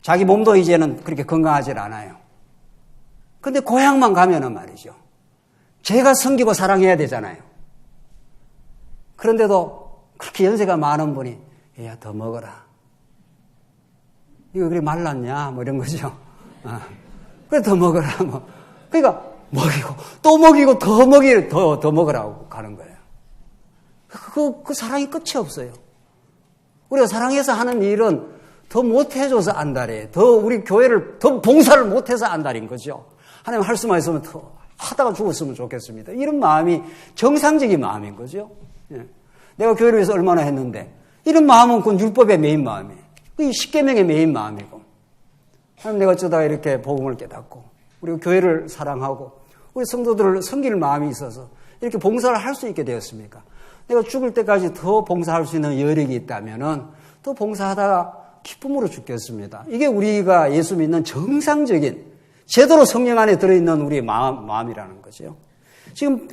자기 몸도 이제는 그렇게 건강하질 않아요. 근데 고향만 가면은 말이죠. 제가 섬기고 사랑해야 되잖아요. 그런데도 그렇게 연세가 많은 분이 야, 더 먹어라. 이거 그래 말랐냐? 뭐 이런 거죠. 그래 더 먹어라. 뭐. 그러니까 먹이고 또 먹이고 더 먹으라고 가는 거예요. 그 사랑이 끝이 없어요. 우리가 사랑해서 하는 일은 더 못해줘서 안달이에요. 더 우리 교회를 더 봉사를 못해서 안달인 거죠. 하나님 할 수만 있으면 더 하다가 죽었으면 좋겠습니다. 이런 마음이 정상적인 마음인 거죠. 내가 교회를 위해서 얼마나 했는데 이런 마음은 그 율법의 메인 마음이에요. 그 십계명의 메인 마음이고, 하나님 내가 어쩌다가 이렇게 복음을 깨닫고 우리 교회를 사랑하고 우리 성도들을 섬길 마음이 있어서 이렇게 봉사를 할 수 있게 되었습니까? 내가 죽을 때까지 더 봉사할 수 있는 여력이 있다면은 더 봉사하다가 기쁨으로 죽겠습니다. 이게 우리가 예수 믿는 정상적인 제대로 성령 안에 들어있는 우리의 마음이라는 거죠. 지금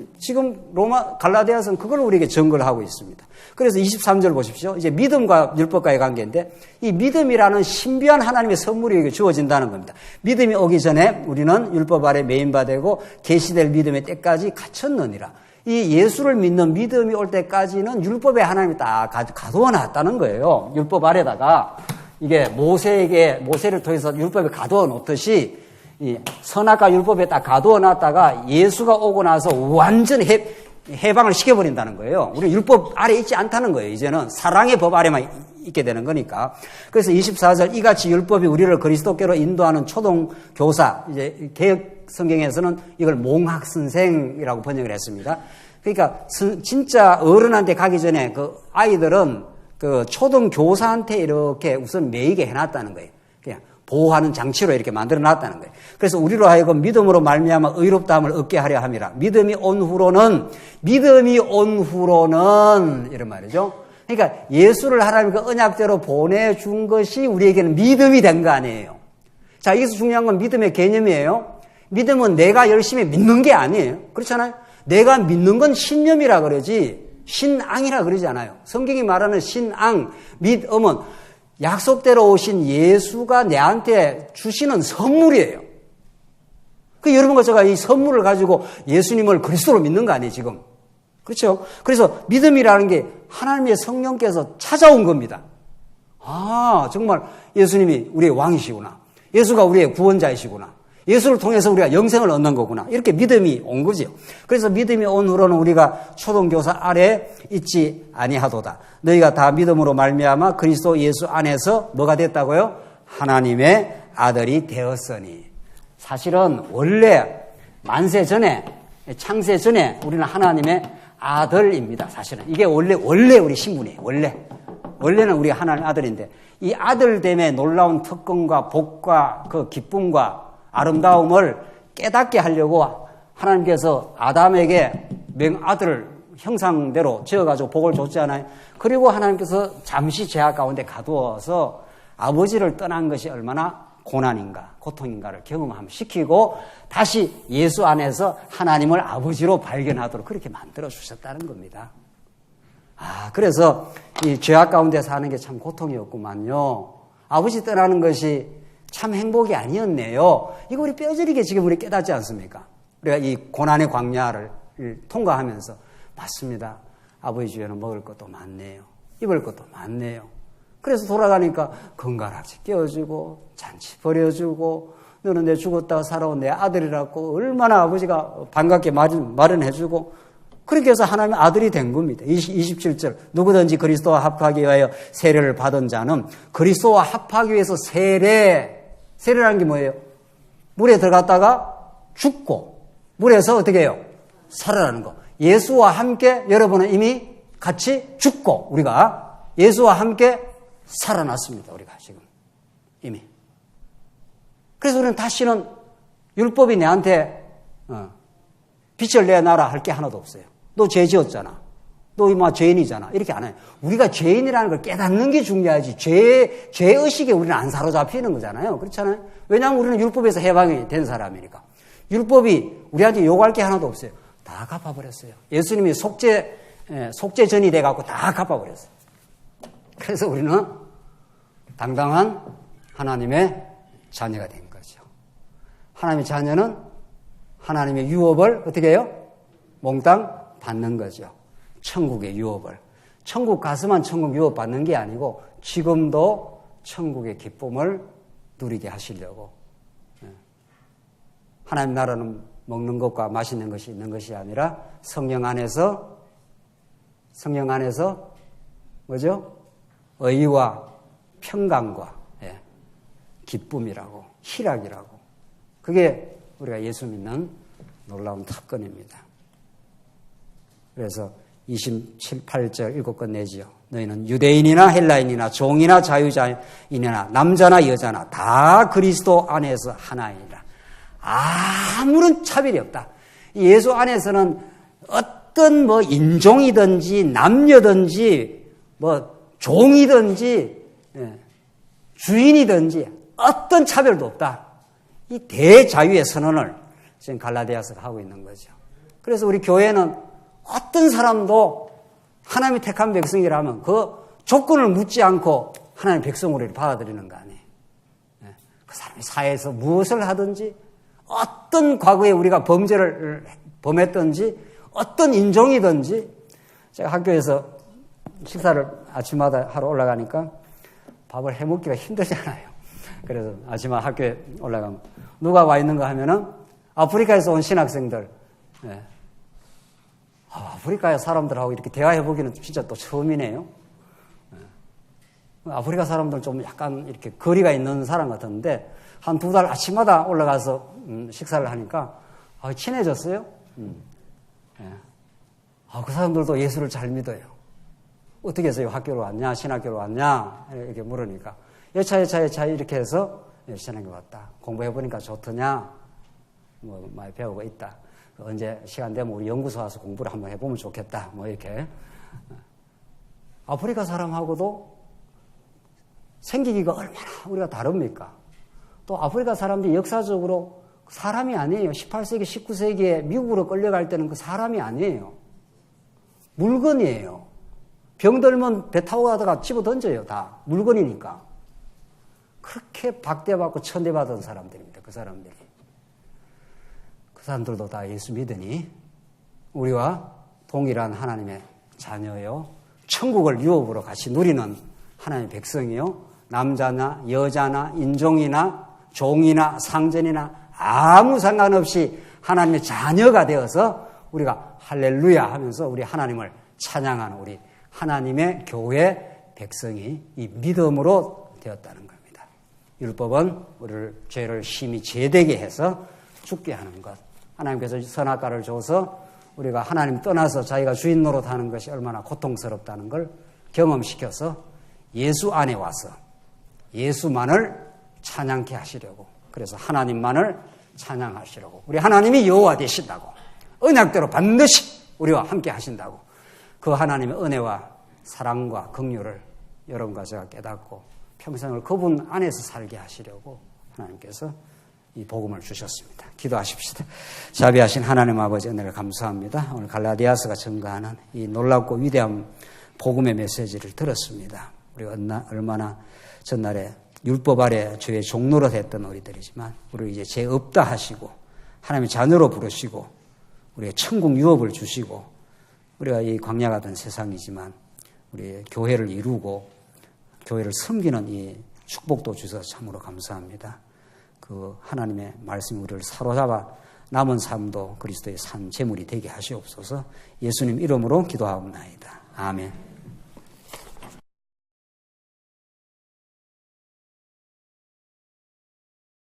갈라디아서는 그걸 우리에게 증거를 하고 있습니다. 그래서 23절 보십시오. 이제 믿음과 율법과의 관계인데 이 믿음이라는 신비한 하나님의 선물이 우리에게 주어진다는 겁니다. 믿음이 오기 전에 우리는 율법 아래 매인바되고 계시될 믿음의 때까지 갇혔느니라. 이 예수를 믿는 믿음이 올 때까지는 율법에 하나님이 딱 가두어 놨다는 거예요. 율법 아래다가 이게 모세를 통해서 율법에 가두어 놓듯이 이 선악과 율법에 딱 가두어 놨다가 예수가 오고 나서 완전히 해방을 시켜버린다는 거예요. 우리 율법 아래 있지 않다는 거예요. 이제는 사랑의 법 아래만 있게 되는 거니까. 그래서 24절 이같이 율법이 우리를 그리스도께로 인도하는 초등교사, 이제 개혁 성경에서는 이걸 몽학선생이라고 번역을 했습니다. 그러니까 진짜 어른한테 가기 전에 그 아이들은 그 초등교사한테 이렇게 우선 매이게 해놨다는 거예요. 그냥 보호하는 장치로 이렇게 만들어놨다는 거예요. 그래서 우리로 하여금 믿음으로 말미암아 의롭다함을 얻게 하려 함이라. 믿음이 온 후로는 이런 말이죠. 그러니까 예수를 하나님과 언약대로 보내준 것이 우리에게는 믿음이 된 거 아니에요. 자, 여기서 중요한 건 믿음의 개념이에요. 믿음은 내가 열심히 믿는 게 아니에요. 그렇잖아요. 내가 믿는 건 신념이라 그러지 신앙이라 그러지 않아요. 성경이 말하는 신앙, 믿음은 약속대로 오신 예수가 내한테 주시는 선물이에요. 그 여러분과 제가 이 선물을 가지고 예수님을 그리스도로 믿는 거 아니에요, 지금. 그렇죠? 그래서 믿음이라는 게 하나님의 성령께서 찾아온 겁니다. 아, 정말 예수님이 우리의 왕이시구나. 예수가 우리의 구원자이시구나. 예수를 통해서 우리가 영생을 얻는 거구나. 이렇게 믿음이 온 거죠. 그래서 믿음이 온 후로는 우리가 초등교사 아래 있지 아니하도다. 너희가 다 믿음으로 말미암아 그리스도 예수 안에서 뭐가 됐다고요? 하나님의 아들이 되었으니. 사실은 원래 만세 전에, 창세 전에 우리는 하나님의 아들입니다. 사실은 이게 원래 우리 신분이에요. 원래는 우리가 하나님의 아들인데 이 아들됨의 놀라운 특권과 복과 그 기쁨과 아름다움을 깨닫게 하려고 하나님께서 아담에게 아들을 형상대로 지어가지고 복을 줬잖아요. 그리고 하나님께서 잠시 죄악 가운데 가두어서 아버지를 떠난 것이 얼마나 고난인가, 고통인가를 경험시키고 다시 예수 안에서 하나님을 아버지로 발견하도록 그렇게 만들어 주셨다는 겁니다. 그래서 이 죄악 가운데 사는 게 참 고통이었구만요. 아버지 떠나는 것이 참 행복이 아니었네요. 이거 우리 뼈저리게 지금 우리 깨닫지 않습니까? 우리가 이 고난의 광야를 통과하면서 맞습니다. 아버지 주에는 먹을 것도 많네요. 입을 것도 많네요. 그래서 돌아가니까 건강하게 깨워주고 잔치 벌여주고 너는 내 죽었다가 살아온 내 아들이라고 얼마나 아버지가 반갑게 마련해주고 그렇게 해서 하나님의 아들이 된 겁니다. 27절 누구든지 그리스도와 합하기 위하여 세례를 받은 자는 그리스도와 합하기 위해서 세례라는 게 뭐예요? 물에 들어갔다가 죽고 물에서 어떻게 해요? 살아나는 거. 예수와 함께 여러분은 이미 같이 죽고 우리가 예수와 함께 살아났습니다. 우리가 지금 이미. 그래서 우리는 다시는 율법이 내한테 빛을 내놔라 할 게 하나도 없어요. 너 죄 지었잖아. 너 이마 죄인이잖아. 이렇게 안 해요. 우리가 죄인이라는 걸 깨닫는 게 중요하지. 죄의식에 우리는 안 사로잡히는 거잖아요. 그렇잖아요. 왜냐하면 우리는 율법에서 해방이 된 사람이니까. 율법이 우리한테 요구할 게 하나도 없어요. 다 갚아버렸어요. 예수님이 속죄전이 돼갖고 다 갚아버렸어요. 그래서 우리는 당당한 하나님의 자녀가 된 거죠. 하나님의 자녀는 하나님의 유업을 어떻게 해요? 몽땅 받는 거죠. 천국의 유업을. 천국 가서만 천국 유업 받는 게 아니고 지금도 천국의 기쁨을 누리게 하시려고. 하나님 나라는 먹는 것과 마시는 것이 있는 것이 아니라 성령 안에서 뭐죠? 의와 평강과 기쁨이라고 희락이라고. 그게 우리가 예수 믿는 놀라운 특권입니다. 그래서 28절 읽고 끝내지요. 너희는 유대인이나 헬라인이나 종이나 자유자인이나 남자나 여자나 다 그리스도 안에서 하나이니라. 아무런 차별이 없다. 예수 안에서는 어떤 인종이든지 남녀든지 종이든지 주인이든지 어떤 차별도 없다. 이 대자유의 선언을 지금 갈라디아서가 하고 있는 거죠. 그래서 우리 교회는 어떤 사람도 하나님이 택한 백성이라면 그 조건을 묻지 않고 하나님의 백성으로 받아들이는 거 아니에요. 그 사람이 사회에서 무엇을 하든지, 어떤 과거에 우리가 범죄를 범했든지, 어떤 인종이든지, 제가 학교에서 식사를 아침마다 하러 올라가니까 밥을 해먹기가 힘들잖아요. 그래서 아침에 학교에 올라가면 누가 와 있는가 하면은 아프리카에서 온 신학생들, 아프리카의 사람들하고 이렇게 대화해보기는 진짜 또 처음이네요. 아프리카 사람들 좀 약간 이렇게 거리가 있는 사람 같았는데, 한 2달 아침마다 올라가서 식사를 하니까, 친해졌어요. 그 사람들도 예수를 잘 믿어요. 어떻게 해서 학교로 왔냐, 신학교로 왔냐, 이렇게 물으니까, 여차 이렇게 해서 신학교 왔다. 공부해보니까 좋더냐, 뭐, 많이 배우고 있다. 언제 시간 되면 우리 연구소 와서 공부를 한번 해보면 좋겠다. 뭐, 이렇게. 아프리카 사람하고도 생기기가 얼마나 우리가 다릅니까? 또 아프리카 사람들이 역사적으로 사람이 아니에요. 18세기, 19세기에 미국으로 끌려갈 때는 그 사람이 아니에요. 물건이에요. 병들면 배 타고 가다가 집어 던져요. 다 물건이니까. 그렇게 박대받고 천대받은 사람들입니다. 그 사람들이. 그 사람들도 다 예수 믿으니 우리와 동일한 하나님의 자녀요, 천국을 유업으로 같이 누리는 하나님의 백성이요, 남자나 여자나 인종이나 종이나 상전이나 아무 상관없이 하나님의 자녀가 되어서 우리가 할렐루야 하면서 우리 하나님을 찬양하는 우리 하나님의 교회 백성이 이 믿음으로 되었다는 겁니다. 율법은 우리를 죄를 심히 죄되게 해서 죽게 하는 것. 하나님께서 선악과를 줘서 우리가 하나님 떠나서 자기가 주인 노릇하는 것이 얼마나 고통스럽다는 걸 경험시켜서 예수 안에 와서 예수만을 찬양케 하시려고, 그래서 하나님만을 찬양하시려고, 우리 하나님이 여호와 되신다고, 언약대로 반드시 우리와 함께 하신다고, 그 하나님의 은혜와 사랑과 긍휼을 여러분과 제가 깨닫고 평생을 그분 안에서 살게 하시려고 하나님께서 이 복음을 주셨습니다. 기도하십시다. 자비하신 하나님 아버지, 은혜를 감사합니다. 오늘 갈라디아서가 증거하는 이 놀랍고 위대한 복음의 메시지를 들었습니다. 우리가 얼마나 전날에 율법 아래 죄의 종노릇 했던 우리들이지만 우리를 이제 죄 없다 하시고 하나님의 자녀로 부르시고 우리의 천국 유업을 주시고, 우리가 이 광야 같은 세상이지만 우리의 교회를 이루고 교회를 섬기는 이 축복도 주셔서 참으로 감사합니다. 그 하나님의 말씀이 우리를 사로잡아 남은 삶도 그리스도의 산 제물이 되게 하시옵소서. 예수님 이름으로 기도하옵나이다. 아멘.